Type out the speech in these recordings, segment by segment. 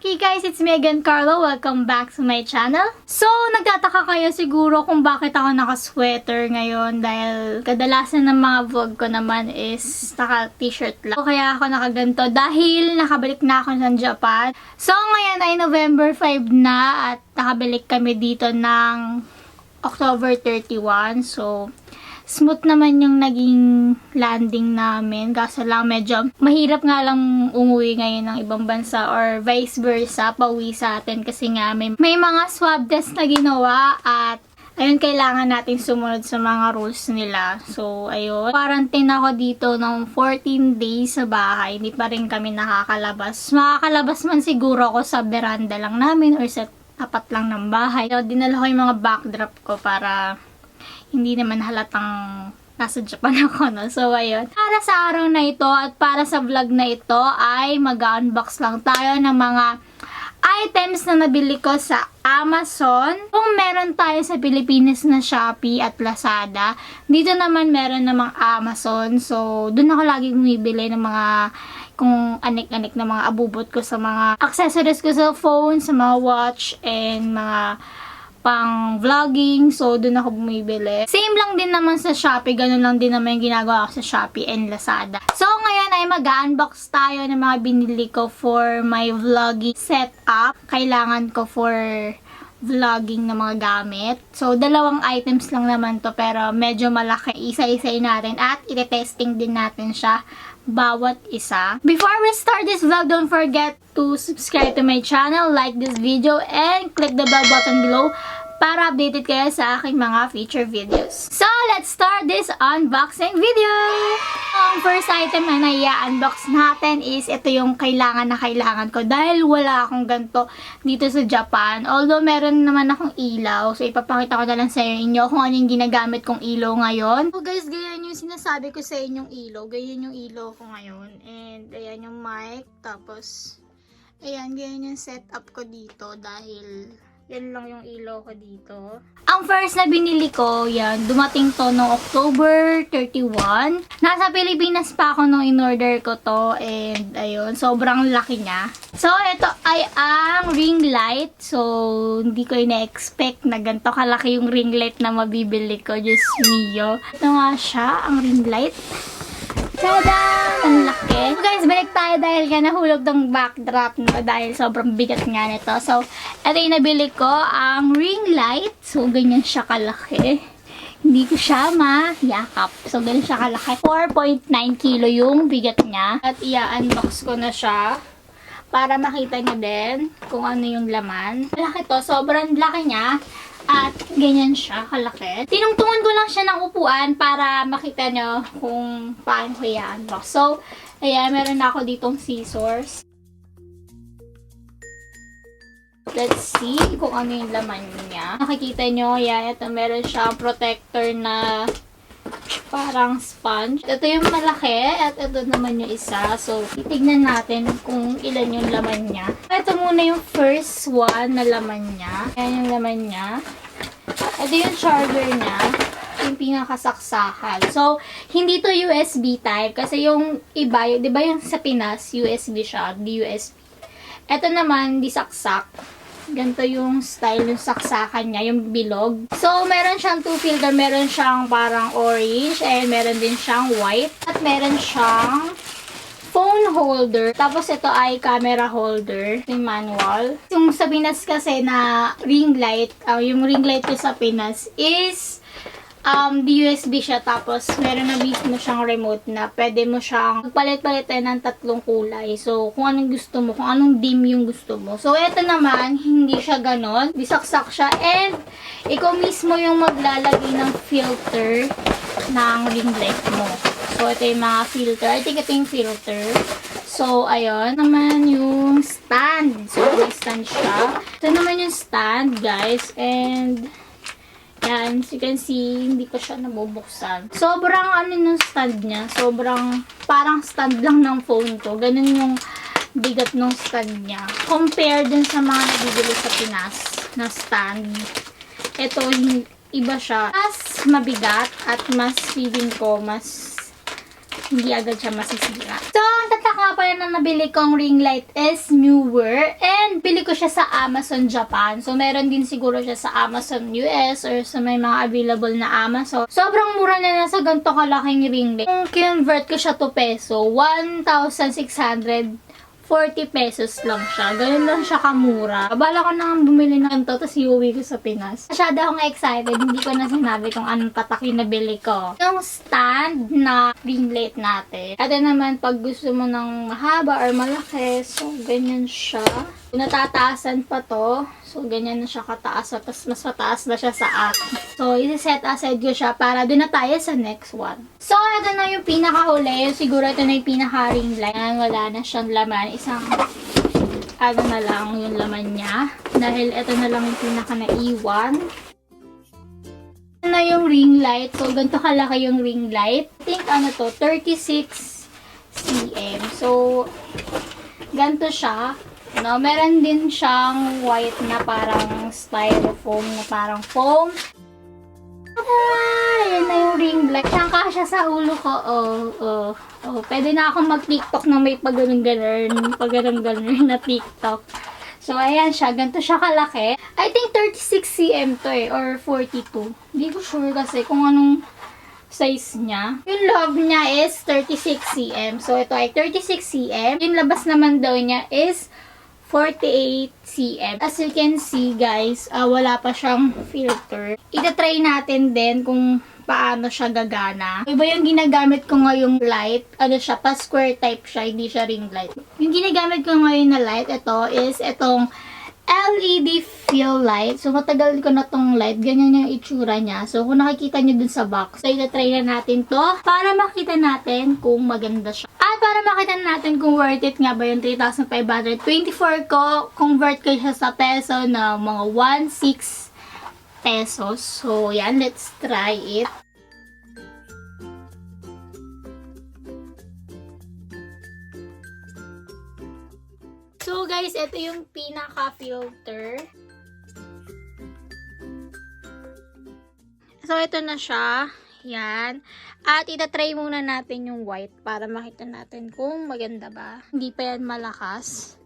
Hey guys, it's me again, Carla. Welcome back to my channel. So, nagtataka kayo siguro kung bakit ako naka-sweater ngayon dahil kadalasan ng mga vlog ko naman is naka-t-shirt lang. So, kaya ako nakaganto dahil nakabalik na ako ng Japan. So, ngayon ay November 5 na at nakabalik kami dito ng October 31. So, smooth naman yung naging landing namin. Kaso lang medyo mahirap nga lang umuwi ngayon ng ibang bansa or vice versa, pauwi sa atin kasi nga may mga swab test na ginawa at ayun, kailangan natin sumunod sa mga rules nila. So, ayun. Quarantine ako dito ng 14 days sa bahay. Hindi pa rin kami nakakalabas. Makakalabas man siguro ako sa veranda lang namin or sa tapat lang ng bahay. So, dinala ko yung mga backdrop ko para hindi naman halatang nasa Japan ako, no? So, ayun. Para sa araw na ito at para sa vlog na ito ay mag-unbox lang tayo ng mga items na nabili ko sa Amazon. Kung meron tayo sa Pilipinas na Shopee at Lazada, dito naman meron namang Amazon. So, dun ako lagi bumibili ng mga kung anik-anik na mga abubot ko sa mga accessories ko sa phone, sa mga watch, and mga pang vlogging. So, doon ako bumibili. Same lang din naman sa Shopee. Ganun lang din naman yung ginagawa ko sa Shopee and Lazada. So, ngayon ay mag-unbox tayo ng mga binili ko for my vlogging setup. Kailangan ko for vlogging na mga gamit. So, dalawang items lang naman to pero medyo malaki. Isa-isay natin at ite-testing din natin siya bawat isa. Before we start this vlog, don't forget to subscribe to my channel, like this video, and click the bell button below para updated kayo sa aking mga future videos. So, let's start this unboxing video! Ang first item na nai-unbox natin is ito yung kailangan na kailangan ko dahil wala akong ganito dito sa Japan. Although, meron naman akong ilaw. So, ipapakita ko na lang sa inyo kung ano yung ginagamit kong ilaw ngayon. So, guys, ganyan yung sinasabi ko sa inyong ilaw. Ganyan yung ilaw ko ngayon. And, ayan yung mic. Tapos, ayan, ganyan yung setup ko dito dahil yan lang yung ilaw ko dito. Ang first na binili ko, yan, dumating to no October 31. Nasa Pilipinas pa ako nung in-order ko to. And, ayun, sobrang laki niya. So, ito ay ang ring light. So, hindi ko ina-expect na ganito kalaki yung ring light na mabibili ko. Diyos mio. Ito nga siya, ang ring light. Tada! Ang laki. So guys, balik tayo dahil nga nahulog ng backdrop no, dahil sobrang bigat nga nito. So, ito yung nabili ko, ang ring light. So, ganyan siya kalaki. Hindi ko siya mayakap. So, ganyan siya kalaki. 4.9 kilo yung bigat niya. At i-unbox ko na siya para makita nyo din kung ano yung laman. Malaki to. Sobrang laki niya. At ganyan siya, kalaki. Tinungtungan ko lang siya ng upuan para makita nyo kung paano ko i-unbox. So, ayan, meron na ako ditong scissors. Let's see kung ano yung laman niya. Nakikita nyo, ayan, ito meron siya protector na parang sponge. Ito yung malaki at ito naman yung isa. So, titignan natin kung ilan yung laman niya. Ito muna yung first one na laman niya. Ayan yung laman niya. Ito yung charger niya. Yung pinakasaksakan. So, hindi to USB type. Kasi yung iba, di ba yung sa Pinas, USB siya. Di USB. Ito naman, di saksak. Ganito yung style, yung saksakan niya, yung bilog. So, meron siyang two filter. Meron siyang parang orange and meron din siyang white. At meron siyang phone holder. Tapos, ito ay camera holder. Ito yung manual. Yung sa Pinas kasi na ring light, yung ring light ko sa Pinas is di USB siya. Tapos, meron na mismo siyang remote na pwede mo siyang palit-palitin ng tatlong kulay. So, kung anong gusto mo, kung anong dim yung gusto mo. So, ito naman, hindi siya ganon. Bisaksak siya. And, ikaw mismo yung maglalagay ng filter ng ring light mo. So, ito yung mga filter. I think ito yung filter. So, ayun. Naman yung stand. So, may stand siya. Ito naman yung stand, guys. And, yan, as you can see, hindi ko siya nabubuksan. Sobrang ano yung stand niya. Sobrang parang stand lang ng phone ko. Ganun yung bigat ng stand niya. Compare dun sa mga nabibili sa Pinas na stand. Ito, iba siya. Mas mabigat at mas feeling ko, mas hindi agad siya masisira. So, ang tataka nga pala na nabili kong ring light is newer and bili ko siya sa Amazon Japan. So, meron din siguro siya sa Amazon US or sa may mga available na Amazon. Sobrang mura na nasa ganito kalaking ring light. Kung convert ko siya to peso, 1,640 pesos lang siya. Ganun lang siya kamura. Bala ko nang bumili ng to, tapos iuwi ko sa Pinas. Masyado akong excited. Hindi ko na sinabi kung anong patak yung nabili ko. Yung stand na ring light natin. Ito naman, pag gusto mo ng mahaba or malaki, so ganyan siya. Natataasan pa to. So, ganyan na siya kataas. Tapos, mas mataas na siya sa akin. So, isi-set aside ko siya para doon na tayo sa next one. So, ito na yung pinakahuli. Siguro ito na yung pinaka-ring light. Wala na siyang laman. Isang, ano na lang yung laman niya. Dahil ito na lang yung pinaka-naiwan. Ito na yung ring light. So, ganito kalaki yung ring light. I think, ano to, 36 cm. So, ganito siya. No, meron din siyang white na parang styrofoam na parang foam. Ayan na yung ring light. Siyang kasya sa ulo ko. Pwede na akong mag-tiktok na may pag-ganun na tiktok. So, ayan siya. Ganito siya kalaki. I think 36 cm to or 42. Hindi ko sure kasi kung anong size niya. Yung love niya is 36 cm. So, ito ay 36 cm. Yung labas naman daw niya is 48 cm. As you can see, guys, wala pa siyang filter. Ita-try natin din kung paano siya gagana. Iba yung ginagamit ko ngayong light. Ano siya, pa-square type siya, hindi siya ring light. Yung ginagamit ko ngayon na light, ito is itong LED fill light. So, matagal ko na tong light. Ganyan yung itsura niya. So, kung nakikita nyo dun sa box, so, ita-try na natin to para makita natin kung maganda siya. At para makita natin kung worth it nga ba yung 3,524 ko, convert ko siya sa peso na mga 1,600 pesos. So, yan. Let's try it. So, guys, ito yung pinaka-filter. So, ito na siya. Yan. At itatry muna natin yung white para makita natin kung maganda ba. Hindi pa yan malakas.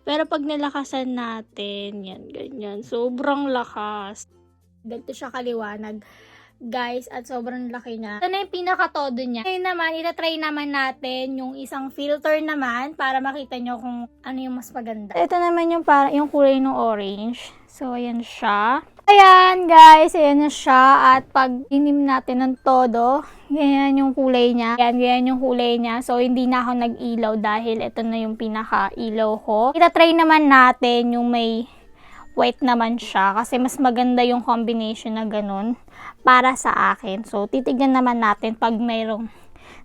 Pero pag nilakasan natin, yan, ganyan. Sobrang lakas. Ganito siya kaliwanag, guys, at sobrang laki niya. Ito na yung pinaka-todo niya. Ngayon naman, itatry naman natin yung isang filter naman para makita nyo kung ano yung mas maganda. Ito naman yung, yung kulay ng orange. So, ayan siya. Ayan, guys. Ayan na siya. At pag inim natin ng todo, ganyan yung kulay niya. Ayan, ganyan yung kulay niya. So, hindi na ako nag-ilaw dahil ito na yung pinaka-ilaw ko. Itatry naman natin yung may white naman siya kasi mas maganda yung combination na ganun para sa akin. So, titignan naman natin pag mayroong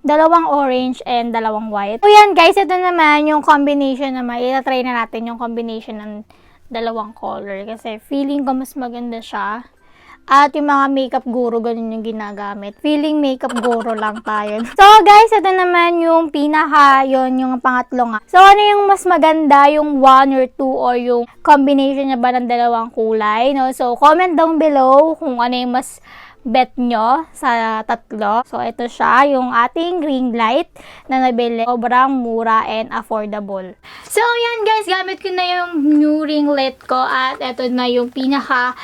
dalawang orange and dalawang white. So, yan guys, ito naman yung combination naman. Itatry na natin yung combination ng dalawang color kasi feeling ko mas maganda siya. At yung mga makeup guru, ganun yung ginagamit. Feeling makeup guru lang tayo. So, guys, ito naman yung pinaka, yung pangatlo nga. So, ano yung mas maganda? Yung 1 or 2 or yung combination niya ba ng dalawang kulay? No? So, comment down below kung ano yung mas bet nyo sa tatlo. So, ito siya, yung ating ring light na nabili. Sobrang mura and affordable. So, yan guys, gamit ko na yung new ring light ko at ito na yung pinaka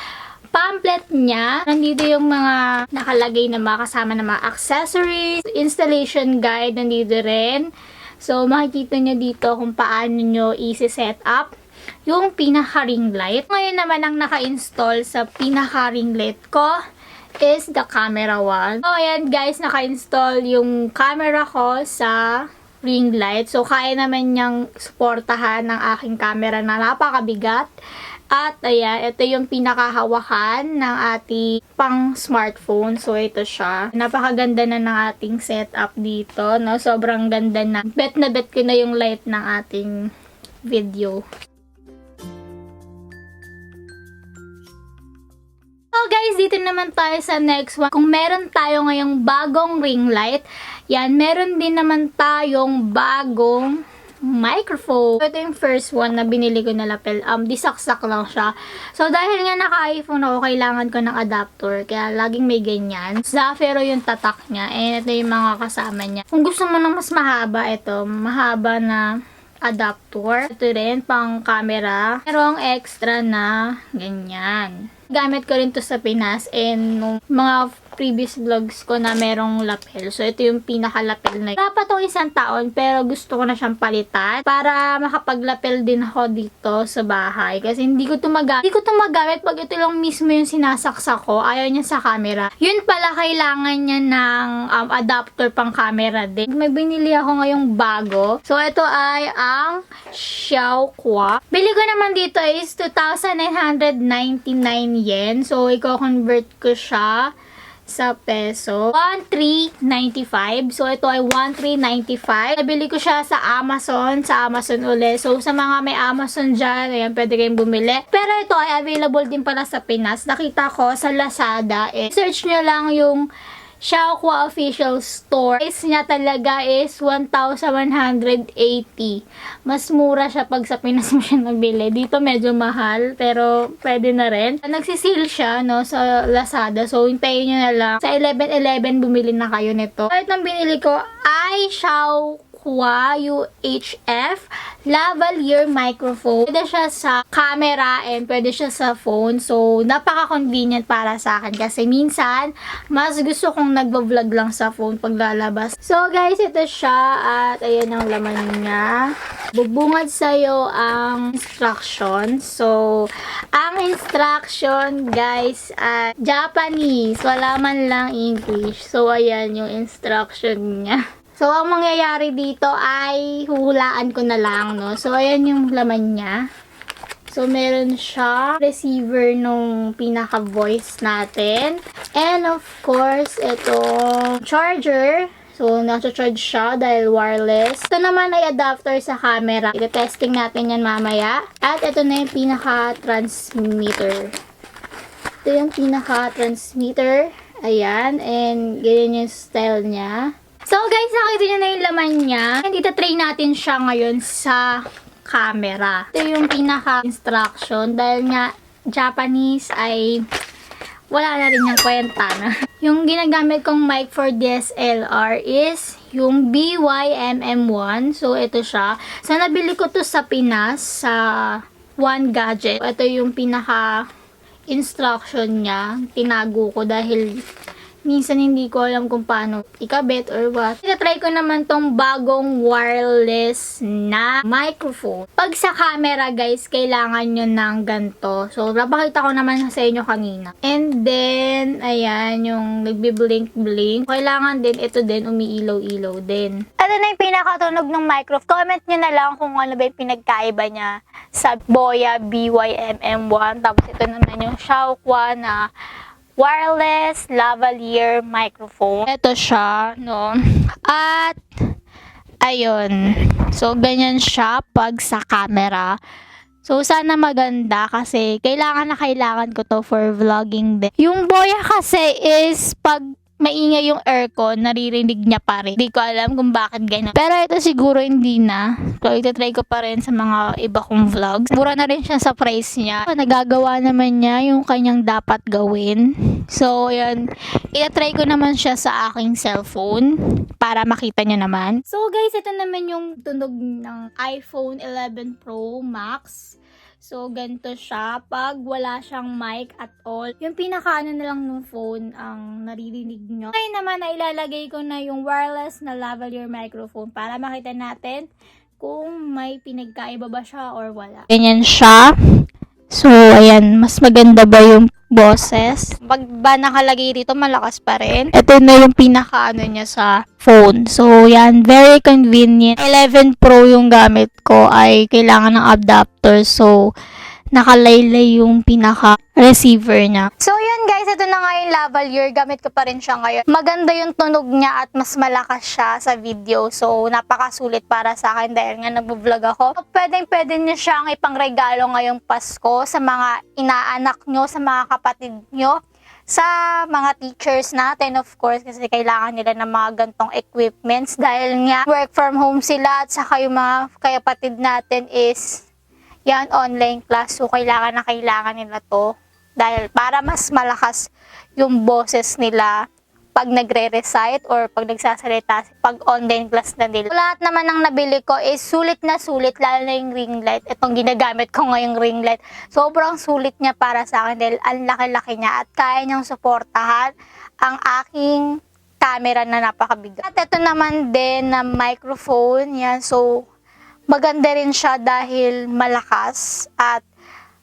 pamphlet niya. Nandito yung mga nakalagay na mga kasama na mga accessories, installation guide, nandito rin. So, makikita nyo dito kung paano nyo i-set up yung pinaka-ring light. Ngayon naman ang naka-install sa pinaka-ring light ko is the camera one. So, ayan guys, naka-install yung camera ko sa ring light. So, kaya naman niyang suportahan ng aking camera na napakabigat. At ayan, ito yung pinakahawakan ng ating pang smartphone. So, ito siya. Napakaganda na ng ating setup dito, no? Sobrang ganda na. Bet na bet ko na yung light ng ating video. So, guys, dito naman tayo sa next one. Kung meron tayo ngayong bagong ring light, yan, meron din naman tayong bagong microphone. Ito yung first one na binili ko na lapel. Disaksak lang siya. So, dahil nga naka-iPhone ako, kailangan ko ng adapter. Kaya, laging may ganyan. Zafiro yung tatak niya. And ito yung mga kasama niya. Kung gusto mo ng mas mahaba, ito. Mahaba na adapter. Ito rin, pang camera. Merong extra na ganyan. Gamit ko rin to sa Pinas and nung mga previous vlogs ko na merong lapel. So, ito yung pinaka-lapel na. Wala pa tong 1 taon pero gusto ko na siyang palitan para makapaglapel din ako dito sa bahay. Kasi hindi ko to magamit pag ito lang mismo yung sinasaksak ko. Ayaw niya sa camera. Yun pala, kailangan niya ng adapter pang camera din. May binili ako ngayong bago. So, ito ay ang Xiaokoa. Bili ko naman dito is 2,999 yen. So, i-convert ko siya sa peso. 1,395. So, ito ay 1,395. Nabili ko siya sa Amazon ulit. So, sa mga may Amazon dyan, ayan, pwede kayong bumili. Pero ito ay available din pala sa Pinas. Nakita ko sa Lazada. Search nyo lang yung Xiaokoa official store. Price niya talaga is 1,180. Mas mura siya pag sa Pinas mo siya nabili. Dito medyo mahal, pero pwede na rin. Nagsisale siya, no, sa Lazada. So, hintayin nyo na lang. Sa 11-11, bumili na kayo nito. Kahit nang binili ko ay Xiaokoa UHF lavalier microphone. Pwede siya sa camera and pwede siya sa phone. So, napaka-convenient para sa akin kasi minsan, mas gusto kong nagbo-vlog lang sa phone pag lalabas. So, guys, ito siya at ayan ang laman niya. Bubungad sa'yo ang instruction. So, ang instruction, guys, ay Japanese. Wala man lang English. So, ayan yung instruction niya. So, ang mangyayari dito ay huhulaan ko na lang, no? So, ayan yung laman niya. So, meron siya receiver nung pinaka-voice natin. And, of course, itong charger. So, nasa-charge siya dahil wireless. Ito naman ay adapter sa camera. Ito-testing natin yan mamaya. At ito na yung pinaka-transmitter. Ito yung pinaka-transmitter. Ayan. And, ganyan yung style niya. So, guys, nakita nyo na yung laman niya. And itatry natin siya ngayon sa camera. Ito yung pinaka-instruction. Dahil nga, Japanese ay wala na rin yung kwenta na. Yung ginagamit kong mic for DSLR is yung BYMM1. So, ito siya. So, nabili ko to sa Pinas sa One Gadget. Ito yung pinaka-instruction niya. Tinago ko dahil minsan hindi ko alam kung paano ikabit or what. Try ko naman tong bagong wireless na microphone. Pag sa camera, guys, kailangan nyo ng ganito. So, napakita ko naman sa inyo kanina. And then, ayan, yung nagbi-blink-blink. Kailangan din, ito din, umiilaw-ilaw din. Ano na yung pinakatunog ng microphone? Comment nyo na lang kung ano ba yung pinagkaiba niya sa Boya BYMM1. Tapos ito naman yung Xiaokoa na wireless lavalier microphone. Ito siya, no? At, ayun. So, ganyan siya pag sa camera. So, sana maganda kasi kailangan ko to for vlogging din. Yung Boya kasi is pag maingay yung aircon, naririnig niya pa rin. Hindi ko alam kung bakit ganyan. Pero ito siguro hindi na. So, itatry ko pa rin sa mga iba kong vlogs. Mura na rin siya sa price niya. So, nagagawa naman niya yung kanyang dapat gawin. So, yan. Itatry ko naman siya sa aking cellphone para makita niyo naman. So, guys, ito naman yung tunog ng iPhone 11 Pro Max. So, ganito siya pag wala siyang mic at all. Yung pinakaano na lang ng phone ang naririnig nyo. Ngayon naman, ilalagay ko na yung wireless na lavalier microphone para makita natin kung may pinagkaiba ba siya or wala. Ganyan siya. So, ayan. Mas maganda ba yung boses? Pag ba nakalagay dito, malakas pa rin. Ito na yung pinakaano niya sa phone. So, yan. Very convenient. 11 Pro yung gamit ko ay kailangan ng adapter. So, nakalaylay yung pinaka-receiver niya. So, yun guys. Ito na nga yung lavalier. Gamit ko pa rin siya ngayon. Maganda yung tunog niya at mas malakas siya sa video. So, napakasulit para sa akin dahil nga nag-vlog ako. So, pwede niyo siyang ipangregalo ngayong Pasko sa mga inaanak nyo, sa mga kapatid nyo, sa mga teachers natin, of course, kasi kailangan nila ng mga gantong equipments dahil nga work from home sila at saka yung mga kapatid natin is yan, online class. So, kailangan nila to dahil para mas malakas yung boses nila pag nagre-recite or pag nagsasalita, pag online class na nila. Lahat naman ng nabili ko is sulit na sulit, lalo na yung ring light. Itong ginagamit ko ngayong ring light. Sobrang sulit niya para sa akin dahil ang laki-laki niya at kaya niyang suportahan ang aking camera na napakabigat. At ito naman din na microphone. Yan. So, maganda rin siya dahil malakas at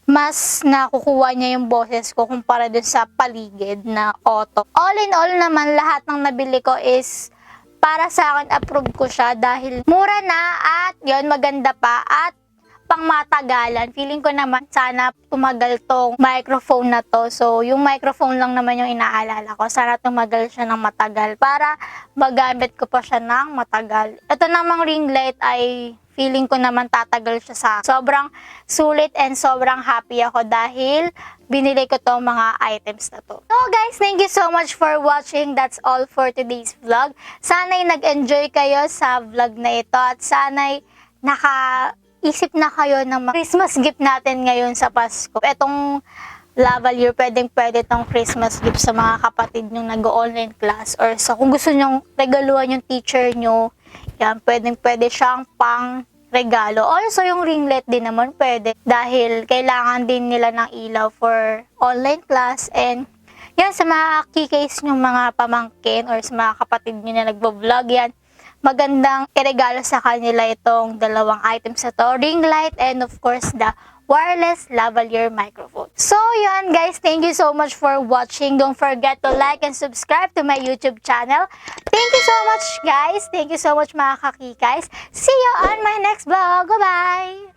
mas nakukuha niya yung boses ko kumpara dun sa paligid na auto. All in all naman, lahat ng nabili ko is para sa akin, approve ko siya dahil mura na at yon maganda pa at pangmatagalan. Feeling ko naman sana tumagal tong microphone na to. So, yung microphone lang naman yung inaalala ko. Sana tumagal siya ng matagal para magamit ko pa siya ng matagal. Ito namang ring light ay feeling ko naman tatagal siya sa sobrang sulit and sobrang happy ako dahil binili ko tong mga items na to. So guys, thank you so much for watching. That's all for today's vlog. Sana'y nag-enjoy kayo sa vlog na ito at sana'y nakaisip na kayo ng mga Christmas gift natin ngayon sa Pasko. Etong lavalier, pwede tong Christmas gift sa mga kapatid nyo nag-online class or sa kung gusto nyong regaluhan yung teacher nyo. Yan, pwede siyang pang regalo. Also, yung ring light din naman pwede dahil kailangan din nila ng ilaw for online class and yan, sa mga keycase nyo mga pamangkin or sa mga kapatid nyo na nagbo-vlog yan, magandang iregalo sa kanila itong dalawang items na to, ring light and of course the wireless lavalier microphone. So yun guys, thank you so much for watching. Don't forget to like and subscribe to my YouTube channel. Thank you so much guys. Thank you so much mga kakikays. See you on my next vlog. Bye-bye!